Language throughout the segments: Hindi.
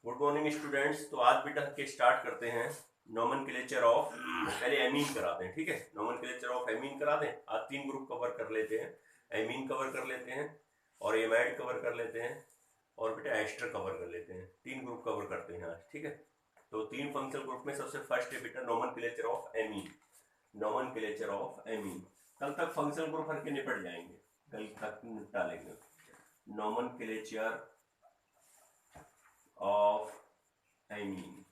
Good morning students. तो आज बेटा के स्टार्ट करते हैं नोमेनक्लेचर ऑफ, पहले एमीन कराते हैं, ठीक है। नोमेनक्लेचर ऑफ एमीन करा दें। आज 3 ग्रुप कवर कर लेते हैं। एमीन कवर कर लेते हैं और एमाइड कवर कर लेते हैं और बेटा एस्टर कवर कर लेते हैं। 3 ग्रुप कवर करते हैं आज, ठीक है। तो 3 फंक्शनल ग्रुप में सबसे फर्स्ट है बेटा nomenclature of amine. Nomenclature of amine कल तक फंक्शनल ग्रुप हर के निपट जाएंगे, कल तक निपटा लेंगे। Nomenclature of amine.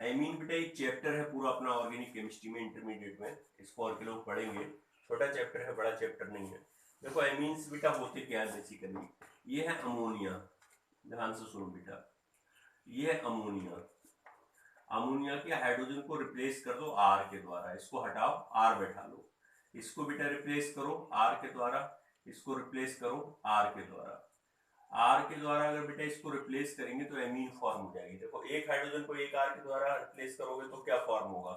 एमीन बेटा एक चैप्टर है पूरा अपना ऑर्गेनिक केमिस्ट्री में, इंटरमीडिएट में। इसको और के लोग पढ़ेंगे। छोटा चैप्टर है, बड़ा चैप्टर नहीं है। देखो एमीन्स बेटा होते क्या है बेसिकली। ये है अमोनिया, ध्यान से सुनो बेटा। ये है अमोनिया। अमोनिया के हाइड्रोजन को रिप्लेस कर दो आर के द्वारा, इसको हटाओ आर बैठा लो। इसको बेटा रिप्लेस करो आर के द्वारा, इसको रिप्लेस करो आर के द्वारा। आर के द्वारा अगर बेटा इसको रिप्लेस करेंगे तो एमीन फॉर्म हो जाएगी। देखो एक हाइड्रोजन को एक आर के द्वारा रिप्लेस करोगे तो क्या फॉर्म होगा,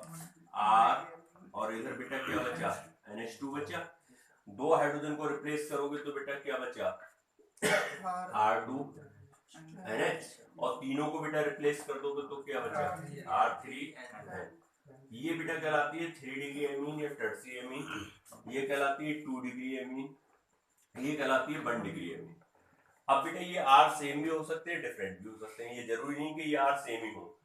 आर, और इधर बेटा क्या बचा, NH2 बचा। 2 हाइड्रोजन को रिप्लेस करोगे तो बेटा क्या बचा, R2 NH, और तीनों को बेटा रिप्लेस कर दोगे तो क्या बचा, R3 NH। ये बेटा कहलाती है 3 डिग्री एमीन या टर्सी एमीन। ये कहलाती है 2 डिग्री एमीन। ये कहलाती है 1 डिग्री एमीन। अब बेटा ये आर सेम भी हो सकते हैं, डिफरेंट भी हो सकते हैं। ये जरूरी नहीं कि ये आर सेम ही हो।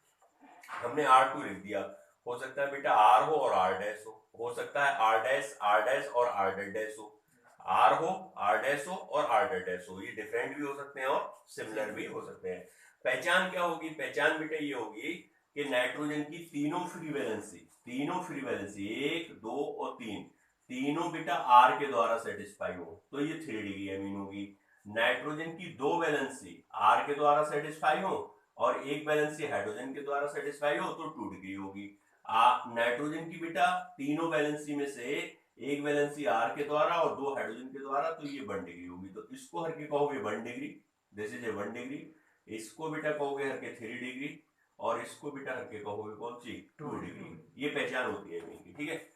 हमने R2 लिख दिया, हो सकता है बेटा आर हो और आर डैश हो सकता है आर डैश और आर डैश हो, आर हो आर डैश हो और आर डैश हो। ये डिफरेंट भी हो सकते हैं और सिमिलर भी हो सकते हैं। पहचान क्या होगी, पहचान बेटा ये होगी कि नाइट्रोजन की तीनों फ्री वैलेंसी 1, 2 और 3 तीनों बेटा आर के द्वारा सेटिस्फाई हो तो ये 3 डिग्री एमीन होगी। नाइट्रोजन की 2 वैलेंसी आर के द्वारा सेटिस्फाई हो और 1 वैलेंसी हाइड्रोजन के द्वारा सेटिस्फाई हो तो 2 डिग्री होगी। नाइट्रोजन की बेटा तीनों वैलेंसी में से 1 वैलेंसी आर के द्वारा और 2 हाइड्रोजन के द्वारा तो ये 1 डिग्री होगी। तो इसको हर के कहोगे 1 degree, this is a 1 degree. इसको बेटा कहोगे हर के 3 डिग्री और इसको बेटा हर के कहोगे कौन सी, 2 डिग्री। ये पहचान होती है एमीन की, ठीक है।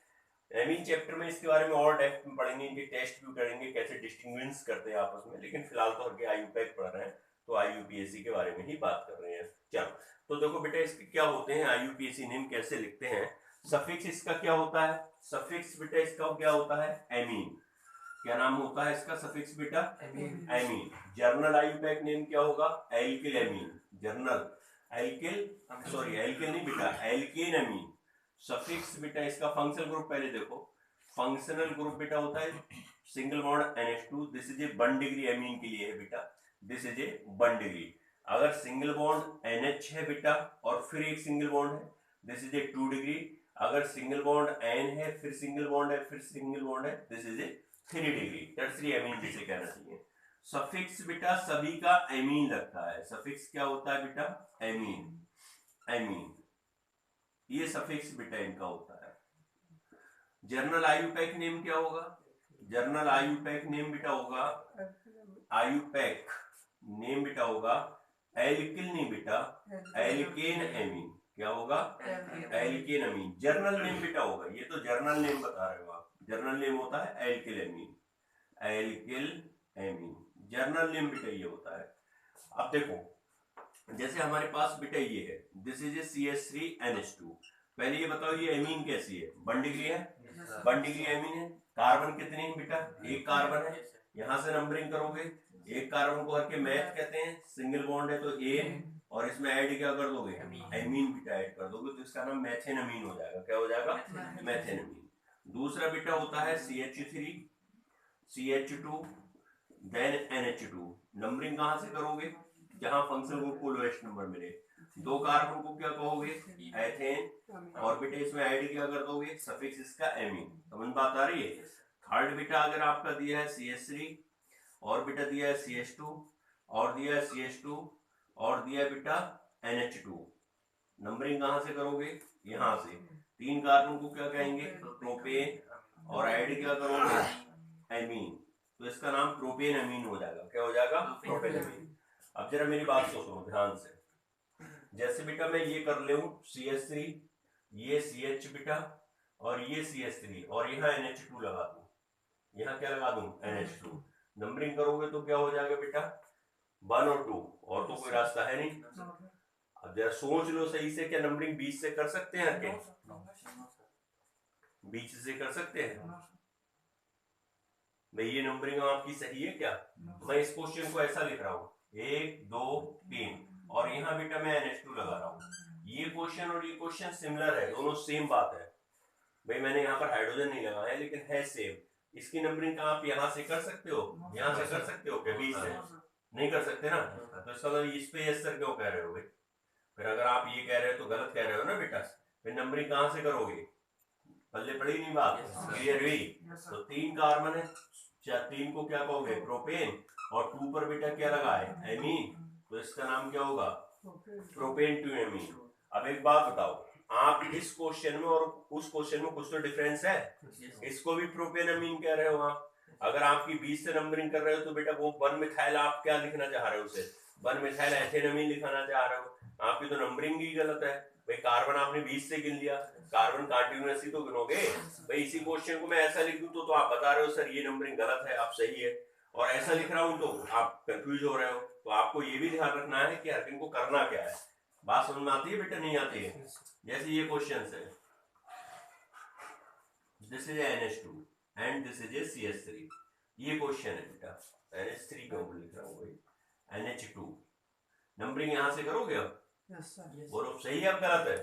एमीन चैप्टर में इसके बारे में और डेप्थ में पढ़ेंगे, इनके टेस्ट भी करेंगे कैसे डिस्टिंग्विश करते हैं आपस में। लेकिन फिलहाल तो हर के आईयूपैक पढ़ रहे हैं तो आईयूपीएसी के बारे में ही बात कर रहे हैं। चलो तो देखो बेटा इसके क्या होते हैं, आईयूपीएसी नेम कैसे लिखते हैं। सफिक्स इसका क्या होता है, सफिक्स बेटा इसका क्या होता है, एमीन। क्या नाम होता है इसका सफिक्स बेटा, एमीन। जर्नल आईयूपैक नेम क्या होगा, alkyl amine. Journal alkyl, sorry alkyl नहीं बेटा, एल्केन एमीन। सफिक्स बेटा इसका फंक्शनल ग्रुप पहले देखो। फंक्शनल ग्रुप बेटा होता है single bond NH2, this is a 1 degree amine के लिए है बेटा, दिस इज ए 1 डिग्री। अगर सिंगल बॉन्ड NH है बेटा और फिर एक सिंगल बॉन्ड है, दिस इज ए 2 डिग्री। अगर सिंगल बॉन्ड N है फिर सिंगल बॉन्ड है फिर सिंगल बॉन्ड है, this is a 3 degree, tertiary amine जिसे कहना चाहिए। सफिक्स बेटा सभी का एमीन लगता है। सफिक्स क्या होता है बेटा, एमीन, एमीन। ये सफिक्स बेटा इनका होता है। जर्नल आईयूपैक नेम क्या होगा, जर्नल आईयूपैक नेम बेटा होगा, आईयूपैक नेम बेटा होगा एल्किल नहीं बेटा, एल्केन एमीन। क्या होगा, एल्केन एमीन। जर्नल नेम बेटा होगा, ये तो जर्नल नेम बता रहे हो आप, जर्नल नेम होता है alkyl amine, alkyl amine. Journal name बेटा ये होता है। अब देखो जैसे हमारे पास बेटा ये है, दिस इज ए CH3NH2। पहले ये बताओ ये एमीन कैसी है, 1 डिग्री है, 1 डिग्री एमीन है। कार्बन कितने हैं बेटा, 1 कार्बन है। यहां से नंबरिंग करोगे, 1 कार्बन को हर के मैथ कहते हैं, सिंगल बॉन्ड है तो A, और इसमें ऐड क्या कर दोगे, एमीन बेटा ऐड कर दोगे तो इसका नाम मैथेन अमीन हो जाएगा। क्या हो जाएगा, मैथेन अमीन। दूसरा बेटा होता है CH3, CH2, then NH2। Numbering कहां से करोगे, जहां फंक्शनल ग्रुप को लोएस्ट नंबर मिले। 2 कार्बन को क्या कहोगे, एथेन, और बेटा इसमें ऐड क्या कर दोगे, सफिक्स इसका एमीन। समझ बात आ रही है। थर्ड बेटा अगर आपका दिया है CH3 और बेटा दिया है CH2 और दिया है CH2 और दिया है बेटा NH2, नंबरिंग कहां से करोगे, यहां से। 3 कार्बन को क्या कहेंगे, प्रोपेन, और ऐड क्या करोगे, एमीन, तो इसका नाम प्रोपेन अमीन हो जाएगा। क्या हो जाएगा, प्रोपेन अमीन। अब जरा मेरी बात को सुनो ध्यान से। जैसे बेटा मैं ये कर ले CH3, ये CH बेटा और ये CH3 और यहाँ NH2 लगा दूं, यहाँ क्या लगा दूं, NH2। नंबरिंग करोगे तो क्या हो जाएगा बेटा, 1 और 2, और तो कोई रास्ता है नहीं। अब जरा सोच लो सही से, क्या नंबरिंग 20 से कर सकते हैं के? 20 से कर सकते हैं भाई? ये नंबरिंग आपकी सही है क्या? मैं इस क्वेश्चन को ऐसा लिख रहा हूँ 1 2 3 और यहाँ बेटा मैं NH2 लगा रहा हूँ। ये क्वेश्चन और ये क्वेश्चन सिमिलर है, दोनों सेम बात है भाई। मैंने यहाँ पर हाइड्रोजन नहीं लगाया लेकिन है सेम। इसकी नंबरिंग का आप यहाँ से कर सकते हो, यहाँ से कर सकते हो क्या? 20 से नहीं कर सकते ना, तो इसका मतलब इस पे यस सर क्यों कह रहे हो भाई? फिर अगर आप ये कह रहे हो तो गलत कह रहे हो ना बेटा। फिर नंबरिंग कहाँ से करोगे? पल्ले पड़ी नहीं बात? क्लियर हुई? तो 3 कार्बन है, 3 को क्या कहोगे? प्रोपेन, और 2 पर बेटा क्या लगा है? एमीन, तो इसका नाम क्या होगा? Propane two amine. अब एक बात बताओ, आप इस क्वेश्चन में और उस क्वेश्चन में कुछ तो डिफरेंस है। इसको भी प्रोपेन अमीन कह रहे हो आप। अगर आपकी 20 से नंबरिंग कर रहे हो तो बेटा वो 1 मिथाइल आप क्या लिखना चाह रहे हो? उसे 1 मिथाइल एथेनमीन लिखाना चाह रहे हो। आपकी तो नंबरिंग ही गलत है भाई। कार्बन आपने 20 से गिन लिया, कार्बन कंटिन्यूअसली तो गिनोगे भाई। इसी क्वेश्चन को मैं ऐसा लिख दूं तो आप बता रहे हो सर ये नंबरिंग गलत है, आप सही है। और ऐसा लिख रहा हूं तो आप कंफ्यूज हो रहे हो। तो आपको ये भी ध्यान रखना है कि हर दिन को करना क्या है। बात समझ में आती है बेटा? नहीं आती है? जैसे ये क्वेश्चन है, this is NH2 and this is CH3। ये क्वेश्चन है बेटा, NH3 क्यों लिख रहा हूँ भाई? NH2 नंबरिंग यहां से करोगे अब? बोलो सही है अब गलत है?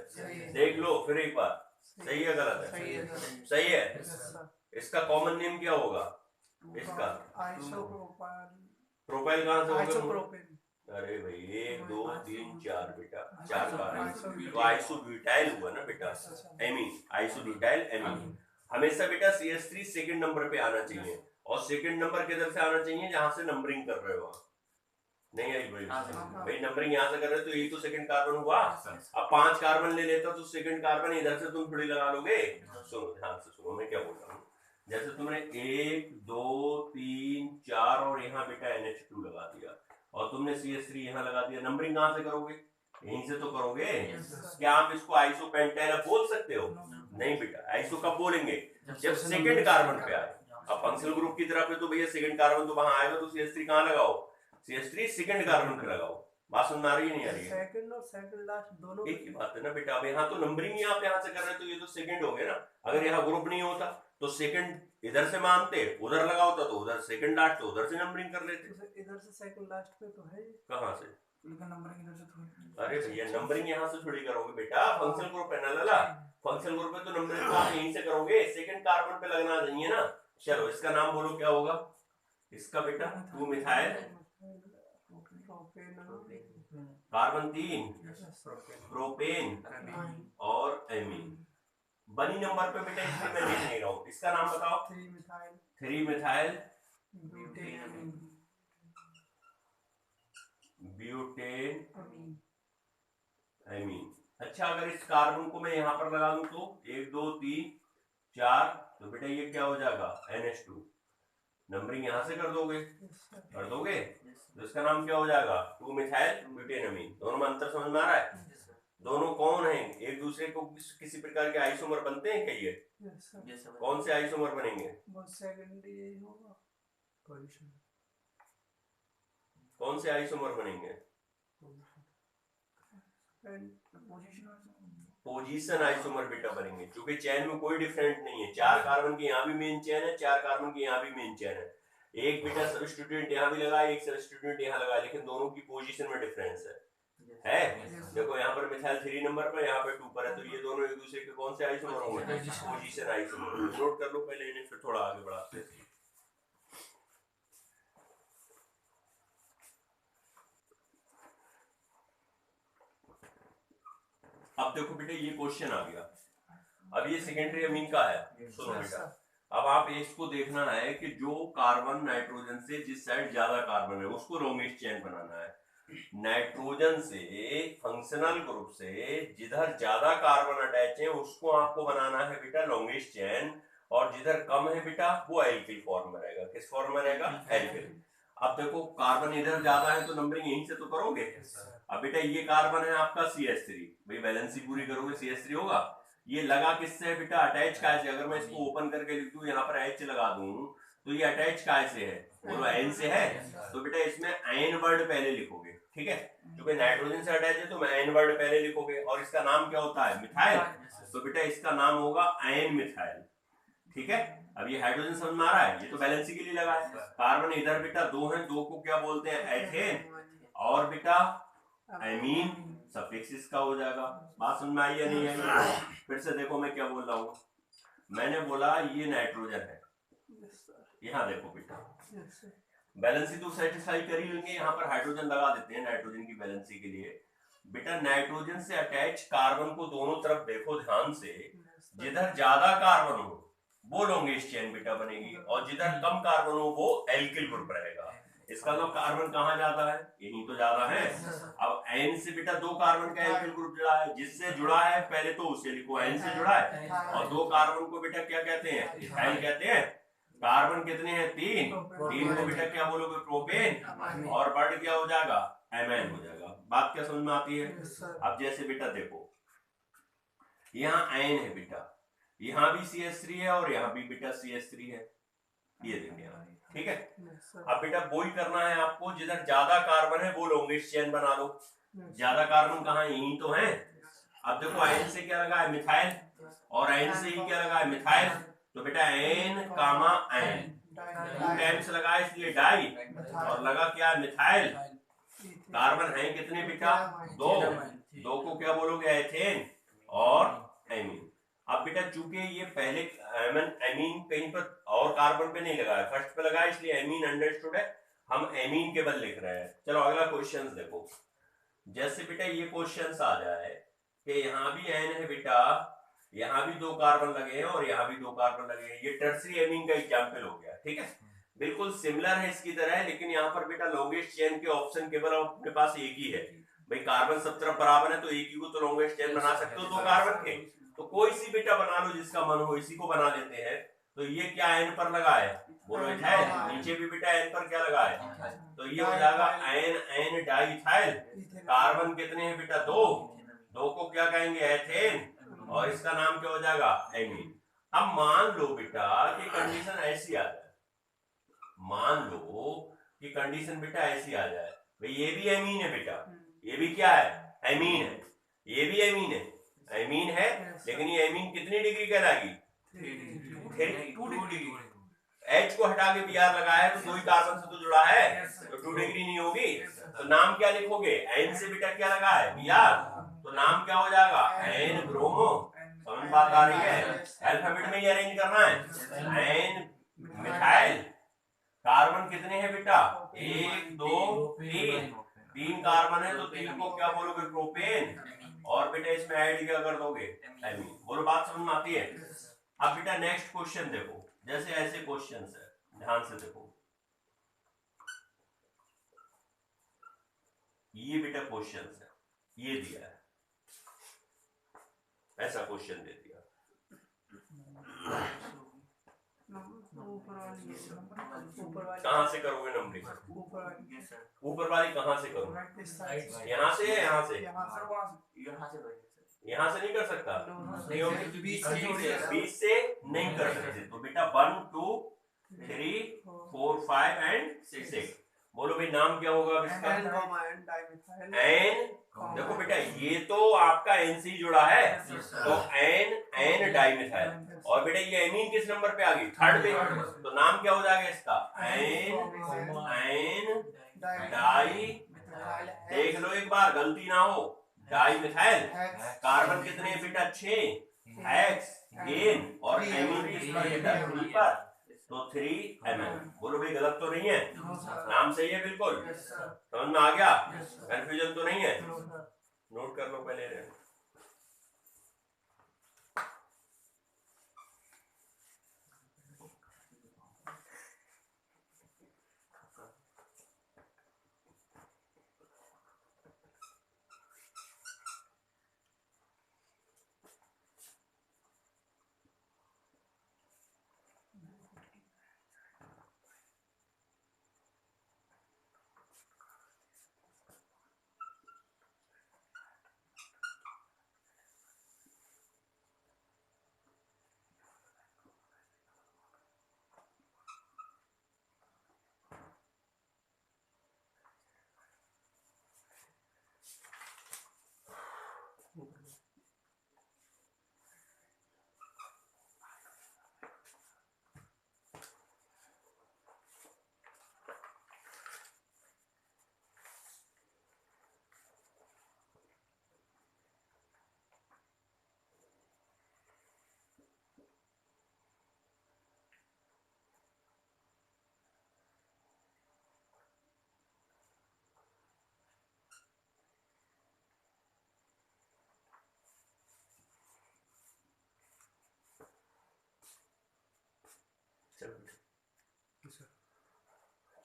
देख लो फिर एक बार, सही है गलत है? सही है। इसका कॉमन नेम क्या होगा? इसका प्रोपाइल कहां से होगा? अरे भाई 1 2 3 4 बेटा, 4 कार्बन तो आइसोब्यूटाइल हुआ ना बेटा, एमीन, आइसोब्यूटाइल एमीन। हमेशा बेटा CH3 सेकंड नंबर पे आना चाहिए, और सेकंड नंबर किधर से आना चाहिए? जहां से नंबरिंग कर रहे हो। नहीं आई भाई? भाई नंबरिंग यहाँ से कर रहे हो तो यही तो सेकंड कार्बन हुआ। अब 5 कार्बन ले लेता तो सेकंड कार्बन इधर से तुम थोड़ी लगा लोगे। सुनो ध्यान से सुनो मैं क्या बोल रहा हूँ। जैसे तुमने 1 2 3 4 और यहाँ बेटा NH2 लगा दिया, और तुमने CH3 यहाँ लगा दिया। नंबरिंग कहाँ से करोगे? यहीं से तो करोगे। क्या आप इसको आइसोपेंटाइल बोल सकते हो? नहीं बेटा, आइसो कब बोलेंगे? जब सेकंड कार्बन पे आए। अब फंक्शनल ग्रुप की तरफ तो भैया सेकंड कार्बन तो वहां आएगा, तो CH3 कहाँ लगाओ? CH3 सेकंड कार्बन पे लगाओ। बात समझ आ रही है नहीं आ रही है? सेकंड और सेकंड लास्ट दोनों एक ही बात है ना बेटा। अब यहाँ तो नंबरिंग ही आप यहाँ से कर रहे हैं तो ये तो सेकंड हो गए ना। अगर यहाँ ग्रुप नहीं होता तो सेकंड इधर से मानते, उधर लगा होता तो उधर सेकंड लास्ट, तो उधर से नंबरिंग कर लेते। इधर से सेकंड लास्ट पे तो है। कहाँ से? नंबरिंग इधर से थोड़ी। अरे भैया नंबरिंग यहाँ से थोड़ी करोगे बेटा, फंक्शनल ग्रुप है ना लाला। फंक्शनल ग्रुप में तो नंबरिंग तो आप यहीं से करोगे, सेकंड कार्बन पे लगना चाहिए ना। चलो इसका नाम बोलो क्या होगा इसका बेटा? 2 मिथाइल कार्बन 3 प्रोपेन और एमीन। बनी नंबर पे बेटा इसलिए मैं लिख नहीं रहा हूँ। इसका नाम बताओ। 3 मिथाइल ब्यूटेन एमीन। अच्छा अगर इस कार्बन को मैं यहाँ पर लगा दूं तो 1 2 3 4, तो बेटा ये क्या हो जाएगा? NH2। नंबरिंग यहाँ से कर दोगे? कर दोगे। तो इसका नाम क्या हो जाएगा? 2 मिथाइल ब्यूटेनमीन। दोनों में अंतर समझ में आ रहा है? दोनों कौन है? एक दूसरे को किसी प्रकार के आइसोमर बनते हैं क्या ये? कौन से आइसोमर बनेंगे? कौन से आइसोमर बनेंगे? पोजीशन आइसोमर बेटा बनेंगे, क्योंकि चेन में कोई डिफरेंट नहीं है। 4 कार्बन की यहाँ भी मेन चेन है, 4 कार्बन की यहाँ भी मेन चेन है। एक बेटा सबस्टिट्यूएंट यहाँ भी लगा, एक सबस्टिट्यूएंट यहाँ लगा, लेकिन दोनों की पोजीशन में डिफरेंस है। देखो यहाँ पर मिथाइल 3 नंबर पर, यहाँ पे 2 पर है, तो ये दोनों एक दूसरे के कौन से आइसोमर होंगे? Position isomer. नोट कर लो पहले इन्हें, फिर थोड़ा आगे बढ़ाते हैं। अब देखो बेटा ये क्वेश्चन आ गया। अब ये सेकेंडरी अमीन का है। सुनो बेटा, अब आप इसको देखना है कि जो कार्बन नाइट्रोजन से जिस साइड ज्यादा कार्बन है उसको लॉन्गेस्ट चेन बनाना है। नाइट्रोजन से फंक्शनल ग्रुप से जिधर ज्यादा कार्बन अटैच है उसको आपको बनाना है बेटा लॉन्गेस्ट चेन, और जिधर कम है बेटा वो एल्किल फॉर्म में रहेगा। किस फॉर्म में रहेगा? एल्किल। अब देखो कार्बन इधर ज्यादा है तो नंबरिंग यहीं से तो करोगे। अब बेटा ये कार्बन है आपका CH3, भाई वैलेंसी पूरी करोगे CH3 होगा। ये लगा किससे बेटा? अटैच का है। अगर मैं इसको ओपन करके लिख दूं, यहाँ पर H लगा दूं, तो ये अटैच काय से है, बोलो एन से है। तो बेटा इसमें एन वर्ड पहले लिखोगे, ठीक है, क्योंकि नाइट्रोजन से अटैच है तो मैं एन वर्ड पहले लिखोगे। और इसका नाम क्या होता है, मिथाइल, तो बेटा इसका नाम होगा एन मिथाइल, ठीक है। अब ये हाइड्रोजन समझ में आ रहा है, ये तो बैलेंसिंग के लिए लगा है। कार्बन इधर बेटा दो है, दो को क्या बोलते हैं, एथेन, और बेटा एमीन, सफिक्स इसका हो जाएगा। बात समझ में आई या नहीं आई? फिर से देखो मैं क्या बोल रहा हूँ, मैंने बोला ये नाइट्रोजन है, यहाँ देखो बेटा बैलेंसी तो सेटिस्फाई कर ही लेंगे, यहाँ पर हाइड्रोजन लगा देते हैं नाइट्रोजन की बैलेंसी के लिए। बेटा नाइट्रोजन से अटैच कार्बन को दोनों तरफ देखो ध्यान से, जिधर ज्यादा कार्बन हो वो लॉन्गेस्ट चेन बेटा बनेगी, और जिधर कम कार्बन हो वो एल्किल ग्रुप रहेगा। इसका मतलब कार्बन कहाँ ज्यादा है, यहीं तो ज्यादा है। अब एन से बेटा दो कार्बन का एल्किल ग्रुप जुड़ा है, जिससे जुड़ा है पहले तो उसे लिखो, एन से जुड़ा है, और दो कार्बन को बेटा क्या कहते हैं, इथाइल कहते हैं। कार्बन कितने हैं, तीन, तीन को बेटा क्या बोलोगे, प्रोपेन, और वर्ड क्या हो जाएगा, एमएन हो जाएगा। बात क्या समझ में आती है? अब जैसे बेटा देखो यहाँ एन है बेटा, यहाँ भी CH3 है और यहाँ भी बेटा CH3 है, ये देखिए ठीक है। अब बेटा वो ही करना है आपको, जिधर ज्यादा कार्बन है वो लॉन्गेस्ट चेन बना लो। ज्यादा कार्बन कहाँ है, यही तो है। अब देखो एन से क्या लगा है, मिथाइल, और एन से ही क्या लगा है, मिथाइल, तो बेटा एन कामा एन, टू टाइम्स लगा इसलिए डाई, और लगा क्या, मिथाइल। कार्बन है कितने बेटा, दो, दो को क्या बोलोगे, एथेन और एमीन। अब बेटा चूंकि ये पहले एमीन कहीं पर और कार्बन पे नहीं लगा है, फर्स्ट पे लगा है, इसलिए एमीन अंडरस्टूड है, हम एमीन केवल लिख रहे हैं। चलो अगला क्वेश्चन देखो, जैसे बेटा ये क्वेश्चन आ जाए कि यहाँ भी एन है बेटा, यहाँ भी दो कार्बन लगे हैं और यहाँ भी दो कार्बन लगे हैं, ये टर्सरी एमीन का एग्जाम्पल हो गया, ठीक है, बिल्कुल सिमिलर है इसकी तरह, लेकिन यहाँ पर बेटा लॉन्गेस्ट चेन के ऑप्शन केवल अपने पास एक ही है। भाई कार्बन सब तरफ बराबर है तो एक ही को तो लॉन्गेस्ट चेन बना सकते हो दो कार्बन के, तो कोई सी बेटा बना लो जिसका मन हो, इसी को बना लेते हैं। तो ये क्या एन पर लगा है, बोलो इथाइल, नीचे भी बेटा एन पर क्या लगा है, तो ये हो जाएगा N N diethyl. Carbon कितने हैं बेटा, दो, दो को क्या कहेंगे, एथेन, और इसका नाम क्या हो जाएगा, एमीन। अब मान लो बेटा कि कंडीशन ऐसी आ जाए, मान लो कि कंडीशन बेटा ऐसी आ जाए, भाई ये भी एमीन है बेटा, ये भी क्या है, एमीन है, ये भी एमीन है, एमीन है, लेकिन ये एमीन कितनी डिग्री कहलाएगी, 2 डिग्री। H को हटा के Br लगाया है तो दो ही कार्बन से तो जुड़ा है, तो 2 डिग्री नहीं होगी, तो नाम क्या लिखोगे, N से बेटा क्या लगा है, Br, तो नाम क्या हो जाएगा, N ब्रोमो। समझ बात आ रही है? अल्फाबेट में ही अरेंज करना है, N मिथाइल। कार्बन कितने हैं बेटा, 1 2 3, 3 कार्बन है तो 3 को क्या बोलोगे, प्रोपेन, और बेटा इसमें ऐड क्या कर दोगे, एमीन। बोलो बात समझ में आती है? अब बेटा नेक्स्ट क्वेश्चन देखो, जैसे ऐसे क्वेश्चंस है, ध्यान से देखो, ये बेटा क्वेश्चंस है, ये दिया है, ऐसा क्वेश्चन दे दिया, कहां से करोगे नंबरिंग, ऊपर वाली कहां से करोगे, यहाँ से, यहाँ से, यहाँ से नहीं कर सकता, 20 से नहीं कर सकते, तो बेटा 1 2 3 4 5 एंड 6। बोलो भाई नाम क्या होगा इसका, एन। देखो बेटा ये तो आपका एन से ही जुड़ा है, तो एन एन डाइमिथाइल, और बेटा ये एमीन किस नंबर पे आ गई, थर्ड पे, तो नाम क्या हो जाएगा इसका, एन एन डाई। देख लो एक बार गलती ना हो, डाई मिथाइल। कार्बन कितने बेटा, 6, हेक्स गेन, और एमीन किस पर बेटा, 3 पर, तो 3 एमएन। बोलो भाई गलत तो नहीं है, नाम सही है बिल्कुल, समझ में आ गया, कंफ्यूजन तो नहीं है, नोट कर लो पहले।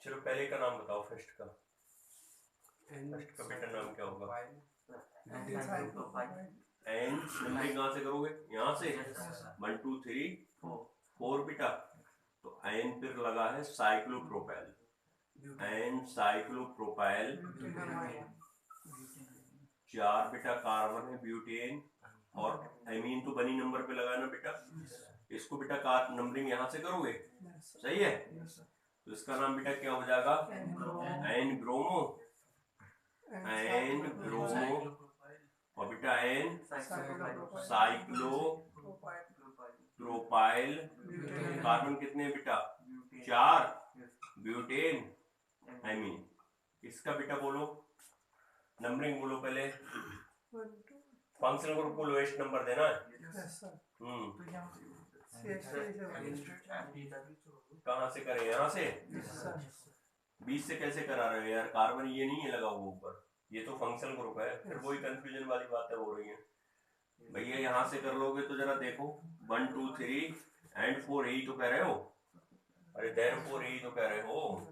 चलो पहले का नाम बताओ, फर्स्ट का बेटा नाम क्या होगा? एन नंबरिंग कहाँ से करोगे? यहाँ से 1 2 3 4 बेटा। तो एन फिर लगा है साइक्लोप्रोपाइल, एन साइक्लोप्रोपाइल। 4 बेटा कार्बन है ब्यूटेन, और एमीन तो बनी नंबर पे लगा ना बेटा। इसको बेटा कार नंबरिंग यहाँ से करोगे, सही है? तो इसका नाम बेटा क्या हो जाएगा? एन ब्रोमो, एन ब्रोमो, और बेटा एन साइक्लो प्रोपाइल। कार्बन कितने हैं बेटा? 4, ब्यूटेन, एमीन। इसका बेटा बोलो नंबरिंग, बोलो पहले। फंक्शनल ग्रुप को लोएस्ट नंबर देना है। कहाँ से करें? यहाँ से 20 से कैसे करा रहे हो यार? कार्बन ये नहीं है लगा हुआ ऊपर, ये तो फंक्शनल ग्रुप है। फिर वही कंफ्यूजन वाली बातें हो रही हैं भैया। यहाँ से कर लोगे तो जरा देखो 1 2 3 एंड 4 यही तो कह रहे हो। अरे देर 4 यही तो कह रहे हो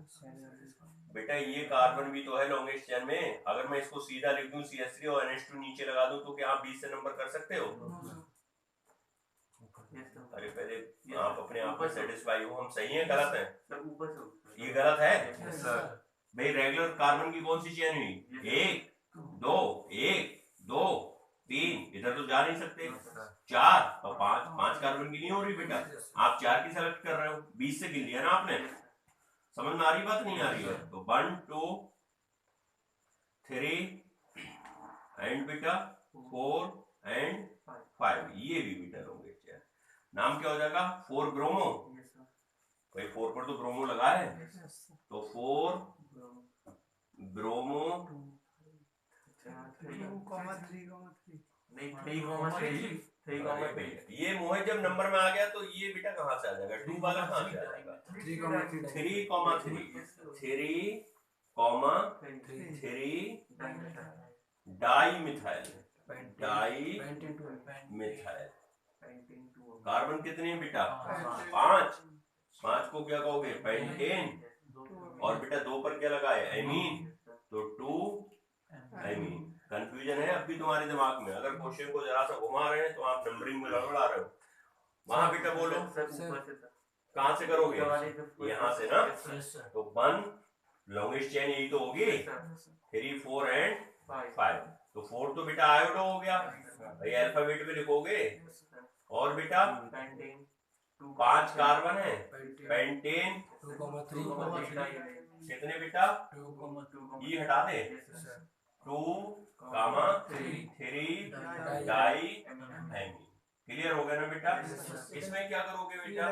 बेटा। ये कार्बन भी तो है लॉन्गेस्ट चेन में। अगर मैं इसको सीधा लिख दूं CH3 और NH2 नीचे लगा दूं तो क्या आप 20 से नंबर कर सकते हो? अरे पहले आप अपने आप में सेटिस्फाई हो, हम सही हैं गलत हैं? ये गलत है भाई। रेगुलर कार्बन की कौन सी चेन हुई? 1 2 1 2 3, इधर तो जा नहीं सकते। 4 और 5 कार्बन की नहीं हो रही बेटा। आप 4 की सेलेक्ट कर रहे हो, 20 से गिन लिया ना आपने। समझ में आ रही बात? नहीं आ रही है? तो 1 2 3 एंड बेटा 4 एंड 5, ये भी बेटा होंगे। नाम क्या हो जाएगा? 4 ब्रोमो। भाई 4 पर तो ब्रोमो लगा है, तो 4 ब्रोमो 3,3 ये मोहे जब नंबर में आ गया तो ये बेटा कहाँ से आ जाएगा? 2 वाला कहाँ से आ जाएगा? 3,3 di methyl, di methyl. Carbon कितने हैं बेटा? 5 को क्या कहोगे? पेंटेन। और बेटा 2 पर क्या लगा है? एमीन, तो 2 एमीन। कंफ्यूजन है अब भी तुम्हारे दिमाग में? अगर क्वेश्चन को जरा सा घुमा रहे हैं तो आप नंबरिंग में गड़बड़ा रहे हो। वहां बेटा बोलो कहां से करोगे? यहाँ से ना। तो 1 लॉन्गेस्ट चेन यही तो होगी, 3 4 एंड 5। तो 4 तो बेटा आयोडो हो गया भाई, अल्फाबेट में लिखोगे। और बेटा 5 कार्बन है, पेंटेन 2,3 कितने बेटा? 2, ये हटा दे, 2,3 डाई एमीन। क्लियर हो गया ना बेटा? इसमें क्या करोगे बेटा?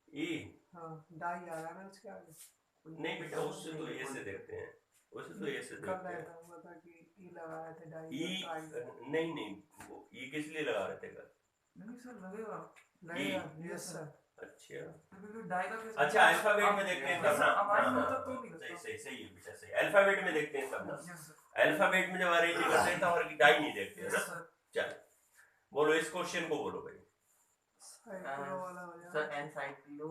ई डाई आ रहा ना उसके आगे। नहीं बेटा, उससे तो ये से देखते हैं, उससे तो ये से देखते हैं। ई लगाया था डाई। ई नहीं, वो ई किस लिए लगा रहे थे कल? नहीं सर लगेगा, लगेगा। Yes sir. अच्छा अल्फाबेट में देखते हैं तब ना। सही है बेटा, सही। अल्फाबेट में देखते हैं तब ना। अल्फाबेट में जब अरेंज करते हैं तो और डाई नहीं देखते हैं ना। चल बोलो इस क्वेश्चन को, बोलो भाई। साइक्लो वाला हो जाएगा सर। एनसाइक्लो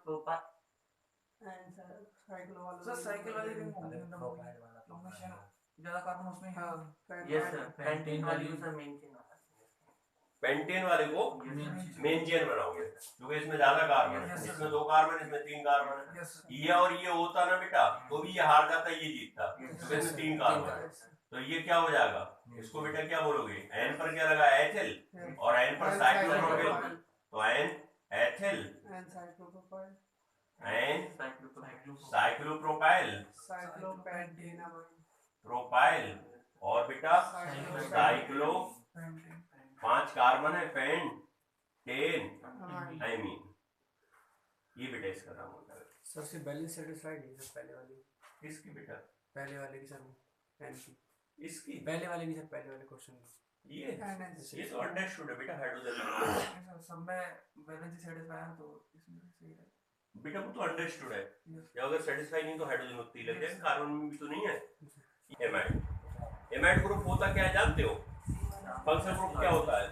प्रोपाइल। साइक्लो वाला सर साइकिल वाली रिंग होगी लॉन्गेशन ज्यादा कार्बन उसमें। हाँ यस सर। पेंटेन वाली सर मेन चेन वाला। पेंटेन वाले को मेन चेन बनाओगे क्योंकि इसमें ज्यादा कार्बन है। इसमें 2 कार्बन, इसमें 3 कार्बन है। ये और ये होता ना बेटा तो भी ये हार जाता, ये जीतता, क्योंकि इसमें 3 कार्बन है। तो ये क्या हो जाएगा? इसको बेटा क्या बोलोगे? एन पर क्या लगा? एथिल, और एन पर साइक्लोप्रोपाइल। तो N ethyl, N cyclopropyl, propyl, और बेटा साइक्लो। 5 कार्बन है, पेंटेन एमीन। ये बेटा इसका नाम होता है। सर से बैलेंस सेटिस्फाइड है सर पहले वाली। किसकी बेटा? पहले वाले की सर, एन की। इसकी पहले वाले की सर, पहले वाले क्वेश्चन की। ये तो अंडरस्टूड है बेटा। हाइड्रोजन सब में बैलेंस सेटिस्फाई है तो इसमें सही है बेटा, वो तो अंडरस्टूड है। या अगर सेटिस्फाई नहीं तो हाइड्रोजन उतनी लग जाएगा। कार्बन में भी तो नहीं है। एमाइड, एमाइड ग्रुप होता क्या है जानते हो? फंक्शनल ग्रुप क्या होता है?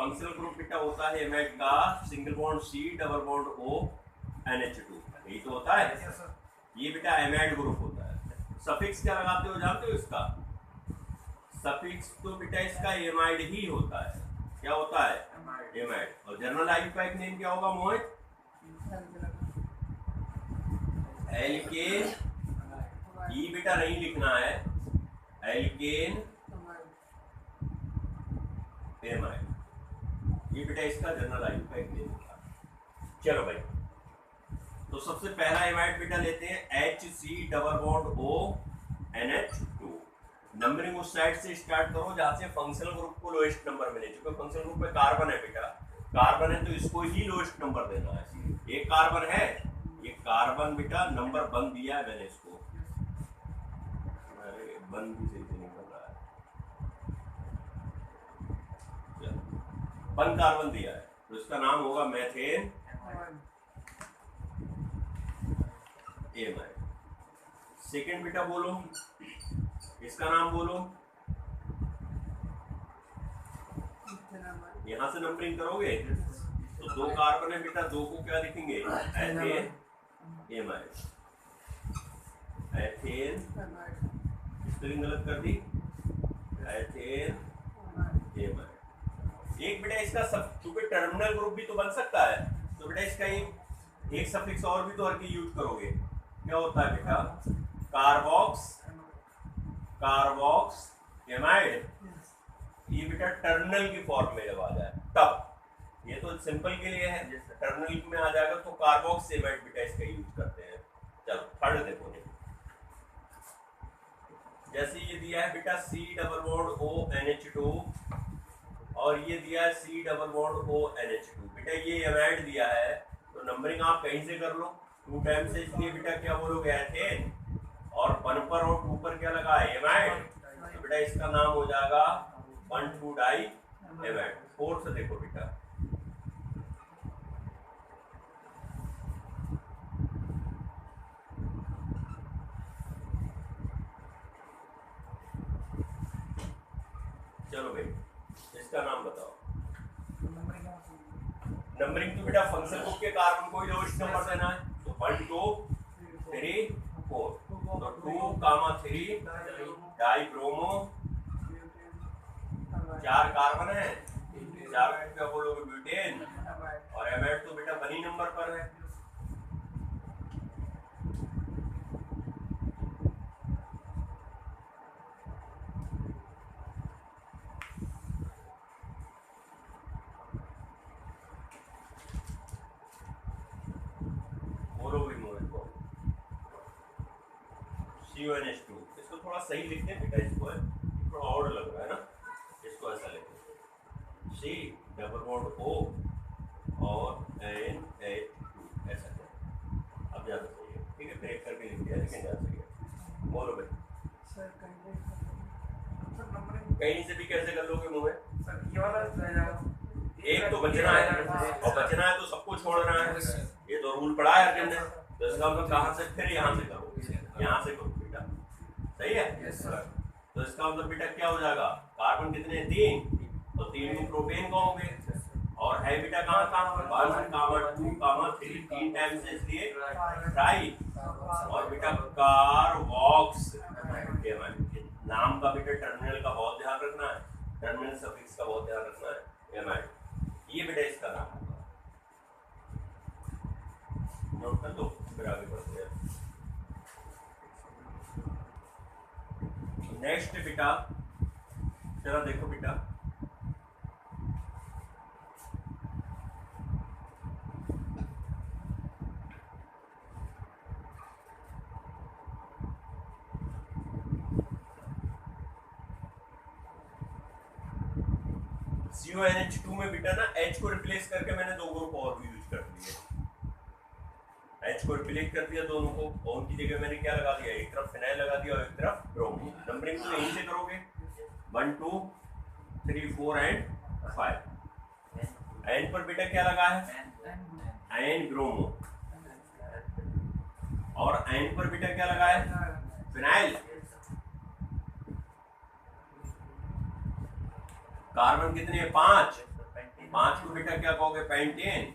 फंक्शनल ग्रुप बेटा होता है एमाइड का single bond C double bond O NH2, यही तो होता है। Yes sir. ये बेटा एमाइड ग्रुप होता है। सफिक्स क्या लगाते हो जानते हो इसका? सफिक्स तो बेटा इसका एमाइड ही होता है। क्या होता है? एमाइड। और जनरल आइयूपैक नेम क्या होगा मोहित? एल्केन। ई बेटा नहीं लिखना है, एल्केन एमाइड, ये बेटा इसका जनरल आइयूपैक नेम होगा। चलो भाई, तो सबसे पहला एमाइड बेटा लेते हैं HC double bond O NH2। Numbering उस साइड से स्टार्ट करो जहां से फंक्शनल ग्रुप को लोएस्ट नंबर मिले, क्योंकि फंक्शनल ग्रुप में कार्बन है बेटा, कार्बन है तो इसको ही लोएस्ट नंबर देना है। एक कार्बन है, ये कार्बन बेटा नंबर 1 दिया है मैंने इसको, अरे 1 भी सही से नहीं कर रहा है, 1 कार्बन दिया है तो इसका नाम होगा मेथेन एमाइड। सेकेंड बेटा बोलो, इसका नाम बोलो, यहां से नंबरिंग करोगे तो 2 कार्बन है बेटा, 2 को क्या लिखेंगे? Ethane amide. एथेन, स्पेलिंग गलत कर दी, एथेन एमाइड। एक बेटा इसका सब, क्योंकि टर्मिनल ग्रुप भी तो बन सकता है, तो बेटा इसका एक सफिक्स और भी तो हर की यूज करोगे। क्या होता है बेटा? कार्बोक्स, कार्बोक्स एमाइड। ये बेटा टर्मिनल की फॉर्म में जब आ जाए तब, ये तो सिंपल के लिए है, टर्मिनल में आ जाएगा तो कार्बोक्स एमाइड बेटा इसका यूज करते हैं। चलो थर्ड देखो, जैसे ये दिया है बेटा C double bond O NH2 और ये दिया है C double bond O NH2। बेटा ये एमाइड दिया है तो नंबरिंग आप कहीं से कर लो, 2 टाइम्स से, इसलिए बेटा क्या बोलोगे? एथेन। और 1 पर और 2 पर क्या लगा है? एमाइड। तो बेटा इसका नाम हो जाएगा 1,2 डाई एमाइड। फोर्थ से देखो बेटा, चलो भाई इसका नाम बताओ। नंबरिंग तो बेटा फंक्शन ग्रुप के कार्बन को ही लोएस्ट नंबर देना है, तो 1 2 3 4, तो 2 3 डाई ब्रोमो, 4 कार्बन है, 4 क्या बोलोगे? ब्यूटेन। और एमाइड तो बेटा 1 ही नंबर पर है। CONH2, इसको थोड़ा सही लिखते हैं बेटा, इसको है थोड़ा और लग रहा है ना, इसको ऐसा लिखते हैं C डबल बॉन्ड O और NH2 ऐसा है। अब ज़्यादा सही है, ठीक है, ब्रेक करके लिख दिया लेकिन ज़्यादा सही है। बोलो भाई, सर कहीं से भी कैसे कर लोगे मुँह में? सर ये वाला एक तो बचना है, और बचना है तो सबको छोड़ना है, ये तो रूल पड़ा है अर्जुन ने। तो इसका मतलब कहाँ से? फिर यहाँ से करो, यहाँ से करो बेटा, सही है। तो इसका मतलब बेटा क्या हो जाएगा? कार्बन कितने? 3, तो 3 को प्रोपेन कहोगे, और है बेटा कहाँ कहाँ? 1 2 3, 3 टाइम्स है इसलिए ट्राई। और बेटा कार्बोक्स एमाइड, नाम का बेटा टर्मिनल का बहुत ध्यान रखना है, टर्मिनल सफिक्स का बहुत ध्यान रखना है। एमाइड, ये बेटा इसका नाम होगा, नोट कर दो, फिर आगे बढ़ते हैं। नेक्स्ट बेटा जरा देखो बेटा, CONH2 में बेटा ना H को रिप्लेस करके मैंने 2 ग्रुप और भी यूज कर दिए। H को रिप्लेस कर दिया दोनों को, और उनकी जगह मैंने क्या लगा दिया? एक तरफ फिनाइल लगा दिया और एक तरफ ब्रोमीन। नंबरिंग तो यहीं से करोगे, 1 2 3 4 एंड 5। एन पर बेटा क्या लगा है? N bromo. और एन पर बेटा क्या लगा है? फिनाइल। कार्बन कितने? 5, 5 को बेटा क्या कहोगे, पेंटेन,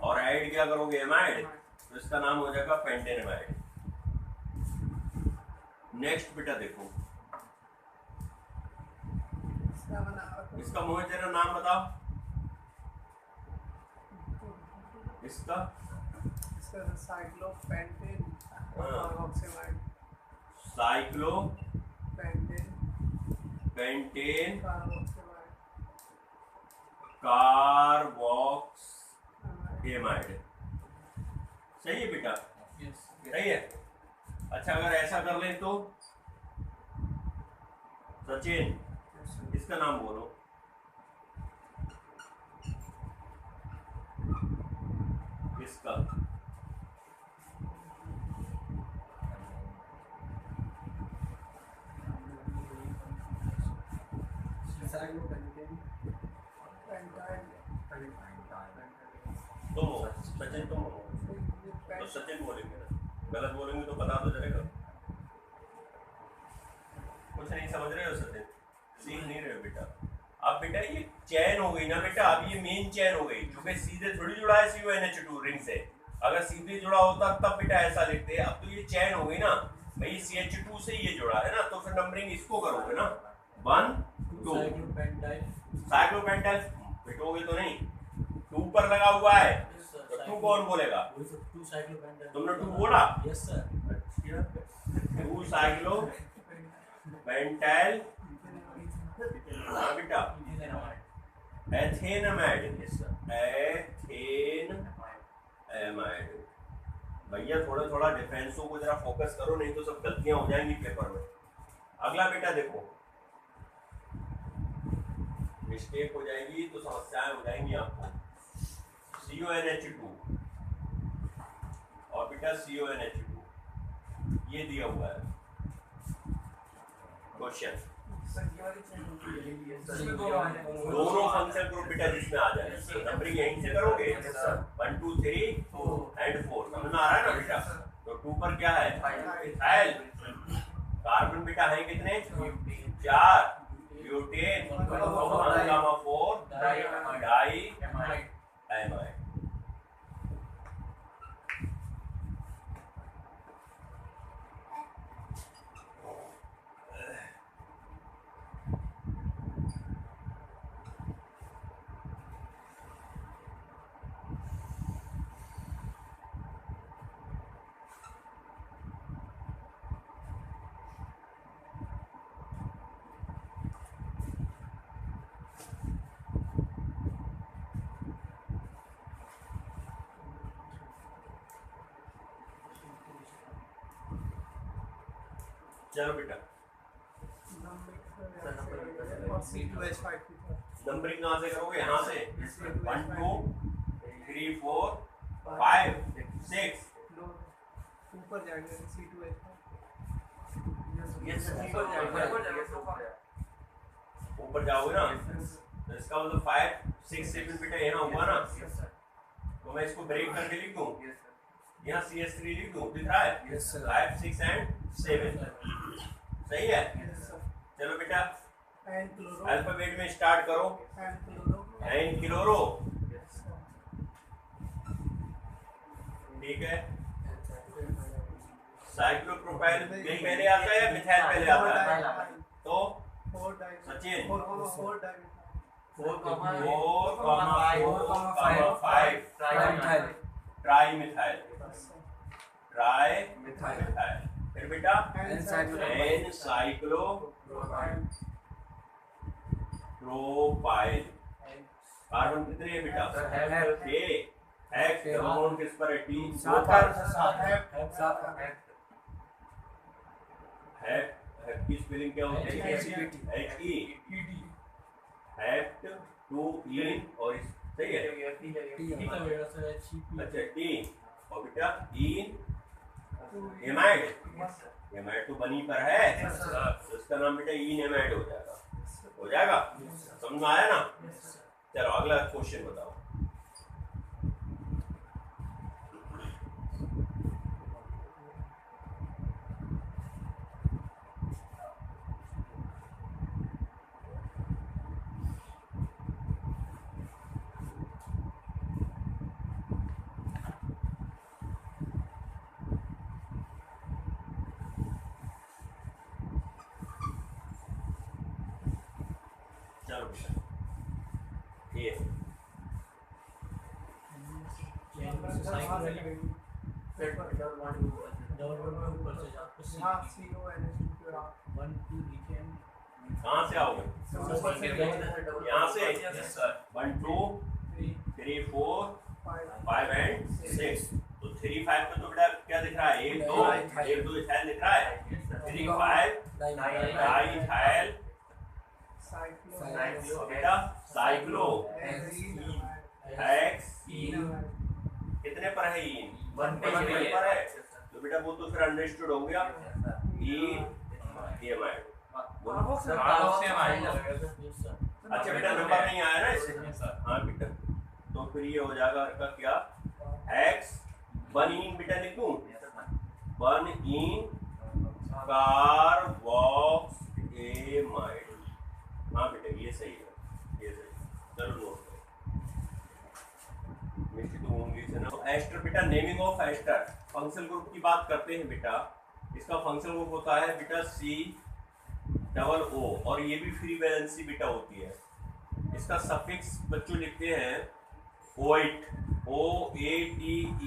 और ऐड क्या करोगे, एमाइड, तो इसका नाम हो जाएगा पेंटेन एमाइड। नेक्स्ट बेटा देखो, इसका मोहित तेरा नाम बताओ, इसका साइक्लोपेंटेन हाँ। कार्बोक्सिलामाइड साइक्लो पेंटेन पेंटेन कार्बोक्सिलामाइड कार्बोक्स एमाइड। सही है बेटा, सही है। अच्छा अगर ऐसा कर लें तो सचिन, इसका नाम बोलो, इसका तुम हो सचिन, तुम हो तो सचिन बोलेंगे ना, गलत बोलेंगे तो पता तो चलेगा। कुछ नहीं समझ रहे हो सचिन, सीख नहीं रहे हो बेटा। अब बेटा ये चैन हो गई ना बेटा, अब ये मेन चैन हो गई, क्योंकि सीधे थोड़ी जुड़ा है CuNH2 रिंग से। अगर सीधे जुड़ा होता तब बेटा ऐसा लिखते, अब तो ये चैन हो गई ना भाई, CH2 से ये जुड़ा है ना, तो फिर नंबरिंग इसको करोगे ना, 1 2 साइक्लोपेंटाइल पिटोगे तो नहीं, 2 पर लगा हुआ है तो 2 कौन बोलेगा, तुमने 2 बोला, यस सर। अच्छा 2 साइक्लोपेंटाइल बेटा एथेनमाइड, एथेनमाइड। भैया थोड़ा थोड़ा डिफेंसों को जरा फोकस करो, नहीं तो सब गलतियां हो जाएंगी पेपर में। अगला बेटा देखो, मिस्टेक हो जाएगी तो समस्याएं हो जाएंगी आपको। CuNH2 और बेटा CuNH2 ये दिया हुआ है क्वेश्चन, दोनों फंक्शन ग्रुप बेटा जिसमें आ जाए, नंबरिंग यहीं से करोगे 1 2 3 एंड 4, समझ में आ रहा है ना बेटा। तो 2 पर क्या है, इथाइल, कार्बन बेटा है कितने, 4, ब्यूटेन, 1,4 डाई एमाइड। चलो बेटा नंबरिंग कहाँ से करोगे, यहाँ से 1 2 3 4 5 6 ऊपर जाएंगे C2H5 ऊपर जाओगे ना, तो इसका मतलब 5 6 7 बेटा यहाँ हुआ ना, तो मैं इसको ब्रेक करके लिख दूँ, यहाँ CH3 लिख दूँ, दिख रहा है 5 6 एंड 7, सही है। चलो बेटा अल्फाबेट में स्टार्ट करो, एन क्लोरो, ठीक है। साइक्लोप्रोपाइल पहले आता है या मिथाइल पहले आता है, तो सचिन 4 5 ट्राई मिथाइल, फिर बेटा एन साइक्लोप्रोपाइल, कार्बन कितने हैं बेटा, 6, हेक्स डबल किस पर है, T 2 पर, हेक्स की स्पेलिंग क्या होती है, HE, हेक्ट 2 इन, और सही है, अच्छा T, और बेटा इन एमाइड, एमाइड तो बनी पर है, तो इसका नाम बेटा इन एमाइड हो जाएगा, समझ में आया ना। चलो अगला क्वेश्चन बताओ। फिर डबल बॉन्ड ऊपर से जाओ। हाँ CONH2 पे आप कहाँ से आओगे? ऊपर से यहाँ से 1 2 3 4 5 एंड 6। तो 3 5 में तो बेटा क्या दिख रहा है? 1 2 इथाइल दिख रहा है। 3 5 डाइइथाइल साइक्लो बेटा साइक्लो हेक्स कितने पर है? इन 1 पर है। तो बेटा वो तो फिर अंडरस्टूड हो गया। एमाइड अच्छा बेटा नंबर नहीं आया ना इससे। हाँ बेटा तो फिर ये हो जाएगा का क्या? हेक्स 1 इन बेटा लिख दूं 1 इन कार्बोक्स एमाइड। हाँ बेटा ये सही है, ये सही। चलो नोट करो। एस्टर बेटा naming of ester functional group की बात करते हैं बेटा। इसका फंक्शनल ग्रुप होता है बेटा C और ये भी फ्री वैलेंसी बेटा होती है। इसका सफिक्स बच्चों लिखते हैं ओएट OATE।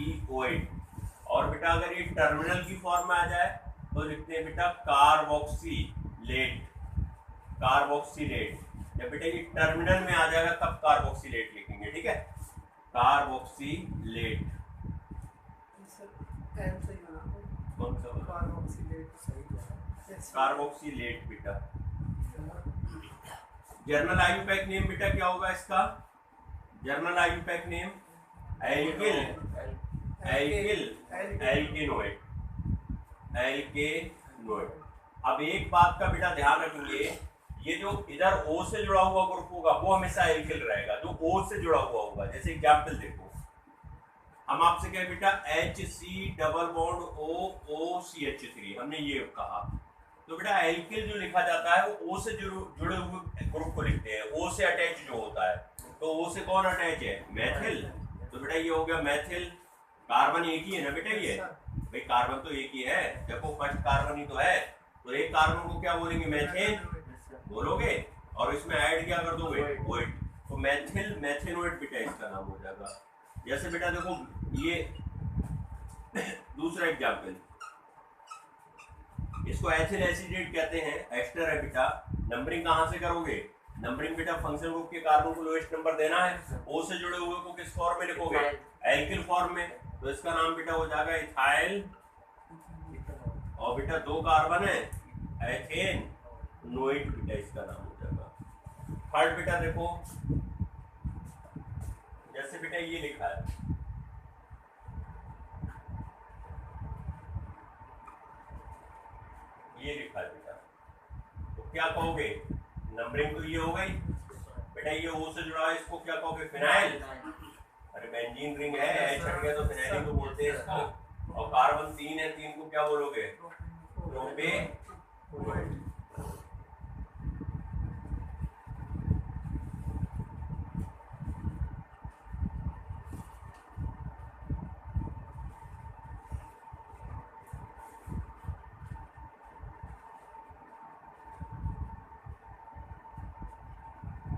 और बेटा अगर ये टर्मिनल की फॉर्म में आ जाए तो लिखते हैं बेटा कार्बोक्सिलेट। जब बेटा ये टर्मिनल में आ जाएगा तब कार्बोक्सिलेट लिखेंगे, ठीक है? कार्बोक्सिलेट। एम से ही बना कौन सा वाला? कार्बोक्सिलेट कार्बोक्सिलेट बेटा। जर्नल आईयूपैक नेम बेटा क्या होगा इसका? General IUPAC name alkanoid. अब एक बात का बेटा ध्यान रखेंगे, ये जो इधर O से जुड़ा हुआ ग्रुप होगा वो हमेशा एल्किल रहेगा। जो O से जुड़ा हुआ होगा, जैसे एग्जाम्पल देखो, हम आपसे कहे बेटा HC डबल बॉन्ड OCH3 हमने ये कहा, तो बेटा एल्किल जो लिखा जाता है वो O से जुड़े हुए ग्रुप को लिखते हैं। O से अटैच जो होता है, तो O से कौन अटैच है? मैथिल। तो बेटा ये हो गया मैथिल। कार्बन एक ही है ना बेटा? ये भाई कार्बन तो एक ही है, देखो फर्स्ट कार्बन ही तो है। तो एक कार्बन को क्या बोलेंगे? मैथेन बोलोगे, और इसमें ऐड क्या कर दोगे? ओएट। तो मैथिल मैथेनोएट बेटा इसका नाम हो जाएगा। जैसे बेटा देखो ये दूसरा एग्जाम्पल, इसको एथिल एसिडेट कहते हैं, एस्टर है बेटा। नंबरिंग कहाँ से करोगे? नंबरिंग बेटा फंक्शन ग्रुप के कार्बन को लोएस्ट नंबर देना है। O से जुड़े हुए को किस फॉर्म में लिखोगे? एल्किल फॉर्म में। तो इसका नाम बेटा हो जाएगा इथाइल, और बेटा 2 कार्बन है एथेन नोइट बेटा इसका नाम हो जाएगा। थर्ड बेटा देखो, जैसे बेटा ये लिखा है, ये लिखा है बेटा, तो क्या कहोगे? नंबरिंग तो ये हो गई बेटा, ये O से जुड़ा है, इसको क्या कहोगे? फिनाइल। अरे बेंजीन रिंग है, H हट गया तो फिनाइल तो बोलते हैं इसको। और कार्बन 3 है, 3 को क्या बोलोगे? प्रोपेनोइड।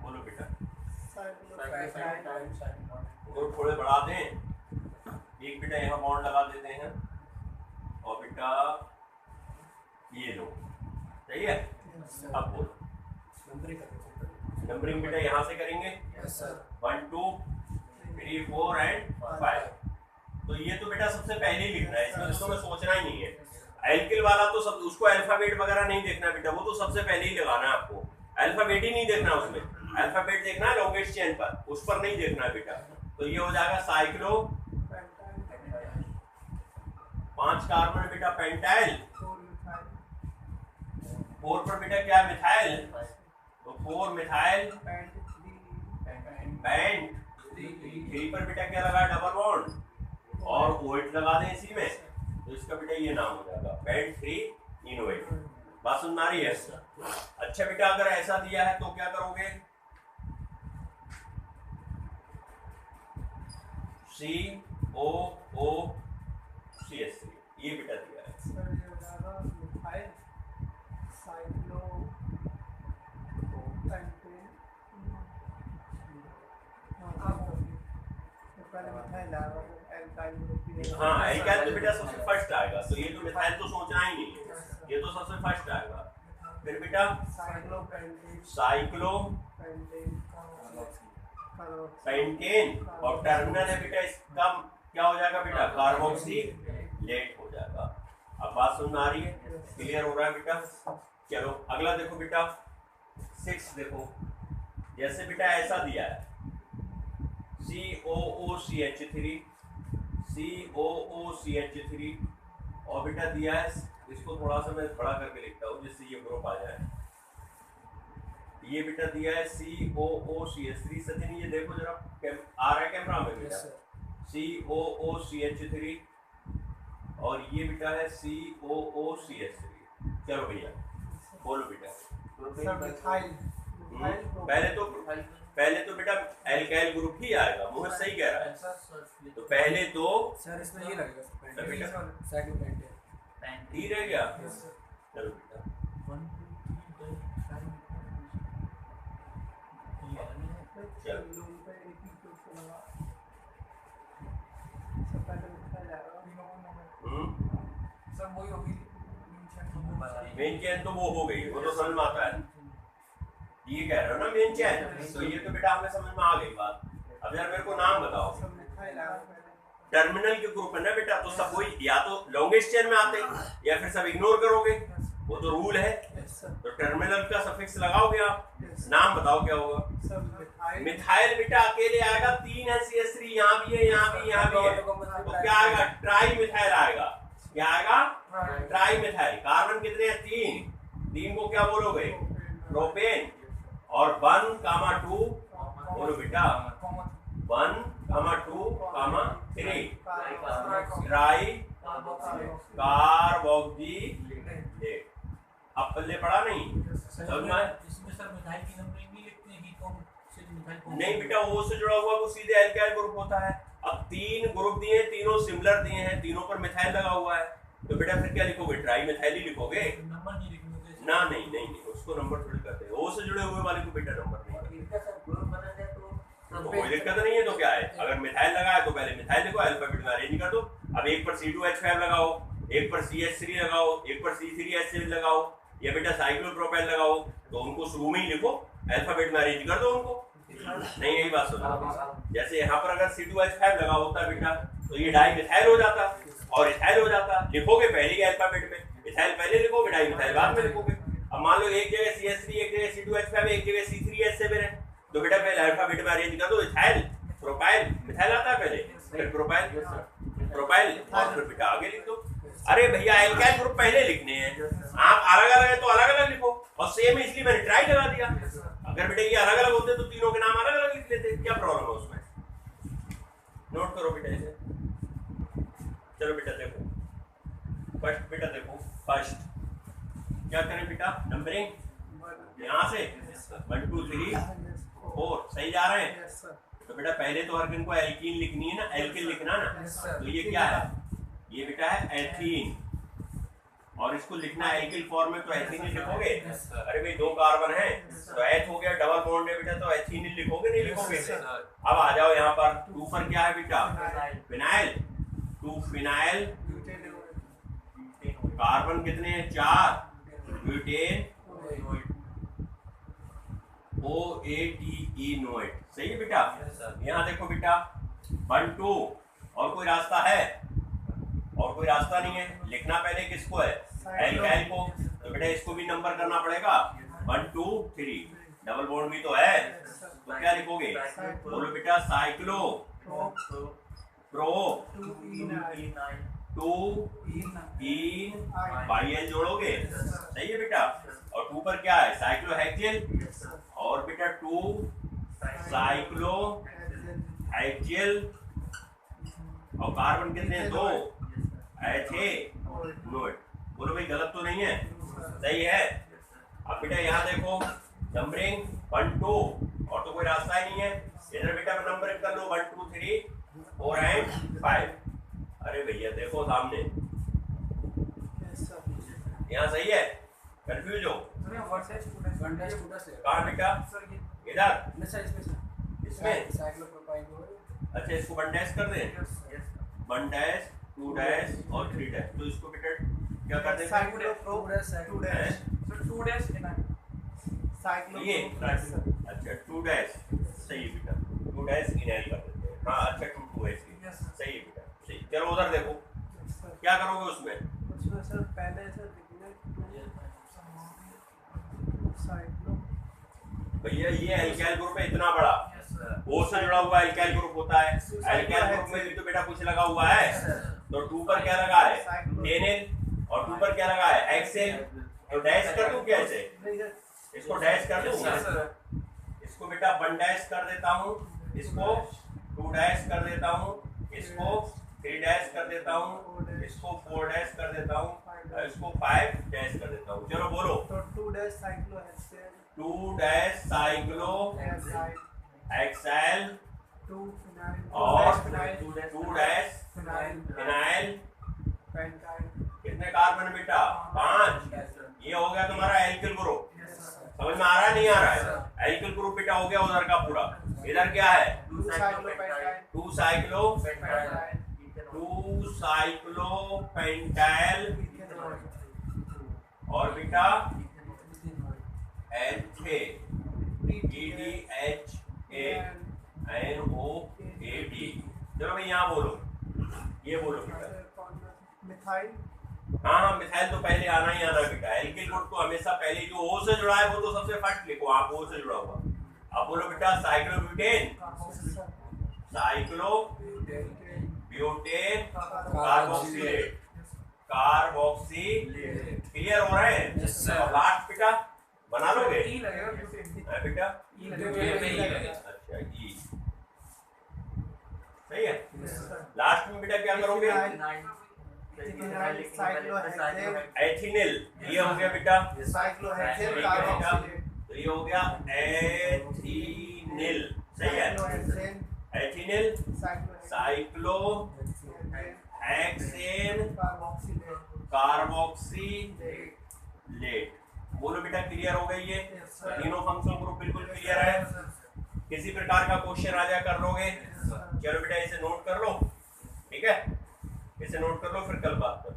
बोलो बेटा, तो थोड़े बढ़ा दें, एक बेटा यहाँ बॉन्ड लगा देते हैं, और बेटा ये लो, सही है? अब बोलो नंबरिंग बेटा यहाँ से करेंगे 1 2 3 4 एंड 5। तो ये तो बेटा सबसे पहले ही लिखना है, इसमें तो तुम्हें सोचना ही नहीं है। एल्किल वाला तो सब, उसको अल्फाबेट वगैरह नहीं देखना बेटा, वो तो सबसे पहले ही लगाना है आपको। अल्फाबेट ही नहीं देखना उसमें, अल्फाबेट देखना है लॉन्गेस्ट चेन पर, उस पर नहीं देखना है बेटा। तो ये हो जाएगा साइक्लो, 5 कार्बन बेटा पेंटाइल, 4 पर बेटा क्या? मिथाइल। तो 4 मिथाइल बैंड, 3 पर बेटा क्या लगा? डबल बॉन्ड, और ओएट लगा दें इसी में, तो इसका बेटा ये नाम हो जाएगा बैंड 3 इनोएट। बात सुन आ रही है? अच्छा बेटा अगर ऐसा दिया है तो क्या करोगे? COOCH3 ये बेटा दिया है। पहले मिथाइल हाँ एल्काइल तो बेटा सबसे फर्स्ट आएगा, तो ये तो मिथाइल तो सोचना ही नहीं है, ये तो सबसे फर्स्ट आएगा। फिर बेटा साइक्लो पेंटेन और टर्मिनल है बेटा, इसका क्या हो जाएगा बेटा, कार्बोक्सिलेट हो जाएगा। अब बात सुन आ रही है, क्लियर हो रहा है बेटा। चलो अगला देखो बेटा 6 देखो, जैसे बेटा ऐसा दिया है COOCH3 और बेटा दिया है, इसको थोड़ा सा मैं बड़ा करके लिखता हूँ जिससे ये ग्रुप आ जाए। ये बेटा दिया है COOCH3, सचिन ये देखो जरा आ रहा है कैमरा में बेटा, COOCH3 और ये बेटा है COOCH3। चलो भैया बोलो बेटा। पहले तो बेटा एल्काइल ग्रुप ही आएगा, मोहित सही कह रहा है। तो पहले तो सर इसमें ये लगेगा सर बेटा साइक्लोपेंटेन। ठीक रह गया। चलो बेटा मेन चैन तो वो हो गई, वो तो समझ में आता है, ये कह रहे हो ना मेन चैन, तो ये तो बेटा हमें समझ में आ गई बात। अब यार मेरे को नाम बताओ, टर्मिनल के ग्रुप है ना बेटा, तो सब वही या तो लॉन्गेस्ट चेन में आते हैं या फिर सब इग्नोर करोगे, वो तो रूल है। तो टर्मिनल का सफिक्स लगाओगे आप, नाम बताओ क्या होगा। मिथाइल बेटा अकेले आएगा, 3 है CH3, यहाँ भी है, यहाँ भी, यहाँ भी है, तो क्या आएगा, ट्राई मिथाइल आएगा। क्या आएगा, ट्राई मिथाइल। कार्बन कितने हैं, 3 को क्या बोलोगे, प्रोपेन। और 1,2 बोलो बेटा, 1,2, 3 ट्राई कार्बोक्सिलेट। अब पल्ले पड़ा नहीं समझ में? इसमें सर मिथाइल की नंबरिंग नहीं लिखते हैं कि कौन से मिथाइल कौन नहीं बेटा, वो से जुड़ा हुआ वो सीधे एल्काइल ग्रुप होता है। अब 3 ग्रुप दिए, तीनों सिमिलर दिए हैं, तीनों पर मिथाइल लगा हुआ है, तो बेटा फिर क्या लिखोगे, ट्राई मिथाइल ही लिखोगे नंबर नहीं लिखने ना। नहीं, उसको नंबर थोड़ी करते हैं, वो से जुड़े हुए वाले को बेटा नंबर नहीं करते। तो कोई दिक्कत नहीं है, तो क्या है, अगर मिथाइल लगा है तो पहले मिथाइल लिखो, अल्फाबेट में अरेंज कर दो। अब एक पर C2H5 लगाओ, एक पर CH3 लगाओ, एक पर C3H6 लगाओ, या बेटा साइक्लोप्रोपेन लगाओ, तो उनको शुरू में ही लिखो, अल्फाबेट में अरेंज कर दो उनको। नहीं यही बात सुनो, जैसे यहाँ पर अगर C2H5 लगा होता बेटा, तो ये डाई मिथाइल हो जाता और इथाइल हो जाता। लिखोगे पहले ही अल्फाबेट में, इथाइल पहले लिखोगे, डाई मिथाइल बाद में लिखोगे। अब मान लो एक जगह CH3, एक जगह C2H5, एक जगह C3H7 है, तो बेटा पहले अल्फाबेट में अरेंज कर दो, इथाइल, प्रोपाइल, मिथाइल आता है पहले, फिर प्रोपाइल और फिर बेटा आगे लिख दो। अरे भैया एल्काइल ग्रुप पहले लिखने हैं, आप अलग अलग है तो अलग अलग लिखो, और सेम है इसलिए मैंने ट्राई लगा दिया। अगर बेटा ये अलग अलग होते तो तीनों के नाम अलग अलग लिख लेते, क्या प्रॉब्लम है उसमें। नोट करो बेटा इसे। चलो बेटा देखो फर्स्ट, बेटा देखो फर्स्ट क्या करें बेटा, नंबरिंग यहाँ से 1 2 3 4 सही जा रहे हैं। तो बेटा पहले तो अर्किन को एल्कीन लिखनी है ना, एल्किन लिखना ना, तो ये क्या है, ये बेटा है एथीन, और इसको लिखना है एल्किल फॉर्म में, तो एथीन ही लिखोगे। अरे भाई 2 कार्बन है तो एथ हो गया, डबल बॉन्ड है बेटा, तो एथीन ही लिखोगे, नहीं लिखोगे। अब आ जाओ यहाँ पर 2 पर क्या है बेटा, फिनाइल, 2 फिनाइल, कार्बन कितने हैं 4, ब्यूटेन, OATE सही है बेटा। यहाँ देखो बेटा 1 2, और कोई रास्ता है, और कोई रास्ता नहीं है, लिखना पहले किसको है, एल्काइल को, तो बेटा इसको भी नंबर करना पड़ेगा 1 2 3, डबल बॉन्ड भी तो है, तो क्या लिखोगे, बोलो बेटा साइक्लो प्रो 2 3 बाई जोड़ोगे, सही है बेटा। और 2 पर क्या है, साइक्लोहेक्सेल, और बेटा 2 साइक्लोहेक्सेल, और कार्बन कितने हैं 2, एथेनोएट। बोलो भाई गलत तो नहीं है, सही है। अब बेटा यहाँ देखो नंबरिंग 1 2, और तो कोई रास्ता ही नहीं है, इधर बेटा नंबरिंग कर लो 1 2 3 4 एंड 5। अरे भैया देखो सामने, यहाँ सही है, कंफ्यूज हो कहाँ बेटा, इधर इसमें, अच्छा इसको 1 डैश कर दें, 1 डैश 2 डैश और 3 डैश। तो इसको बेटा क्या कर देंगे? साइक्लोप्रो 2 dash So 2 dash in a ये अच्छा 2 डैश सही है बेटा, 2 डैश इनाइल कर देते हैं। हाँ अच्छा 2 2 है इसकी, सही है बेटा सही। चलो उधर देखो क्या करोगे उसमें? उसमें सर पहले सर लिखना साइक्लो भैया ये एल्काइल ग्रुप है इतना बड़ा, O से जुड़ा हुआ एल्काइल ग्रुप होता है। एल्काइल ग्रुप में भी तो बेटा कुछ लगा हुआ है, तो 2 पर क्या लगा है? NN और 2 पर क्या लगा है? XL। तो डैश कर दूं क्या इसे? नहीं सर, इसको डैश कर दूं? इसको बेटा 1 डैश कर देता हूँ, इसको 2 डैश कर देता हूँ, इसको 3 डैश कर देता हूँ, इसको 4 डैश कर देता हूँ, इसको 5 डैश कर देता हूँ। चलो बोलो। तो 2 dash cyclohexane 2 dash cyclohexyl 2 phenyl और phenyl 2 dash phenyl phenyl. Pentyl. कितने कार्बन बेटा? 5। ये हो गया तुम्हारा एल्किल ग्रुप। समझ में आ रहा है नहीं आ रहा है? एल्किल ग्रुप बेटा हो गया उधर का पूरा। इधर क्या है? 2 cyclo pentyl 2 cyclo pentyl 2 cyclo pentyl और बेटा एथे EDHANOAD। चलो भाई यहाँ बोलो, ये बोलो बेटा। मिथाइल हाँ हाँ मिथाइल तो पहले आना ही आना बेटा। एल्किल ग्रुप तो हमेशा पहले जो O से जुड़ा है वो तो सबसे फर्स्ट लिखो आप, O से जुड़ा हुआ। अब बोलो बेटा cyclobutane cyclobutane carboxylate carboxylate. Clear हो रहे हैं? और लास्ट बेटा बना लोगे? E लगेगा ब्यूटेन है बेटा E लगेगा अच्छा ई सही है। लास्ट में बेटा क्या करोगे? Cyclohexane ethynyl. ये हो गया बेटा, साइक्लो हेक्सेन ठीक है बेटा। कार्बोक्सिलेट तो ये हो गया एथिनिल। सही है, cyclohexane ethynyl cyclo cyclohexane carboxylate carboxylate. बोलो बेटा क्लियर हो गई ये तीनों फंक्शनल ग्रुप? बिल्कुल क्लियर है। किसी प्रकार का क्वेश्चन आ जाए कर लोगे? चलो बेटा इसे नोट कर लो, ठीक है, इसे नोट कर लो, फिर कल बात करो।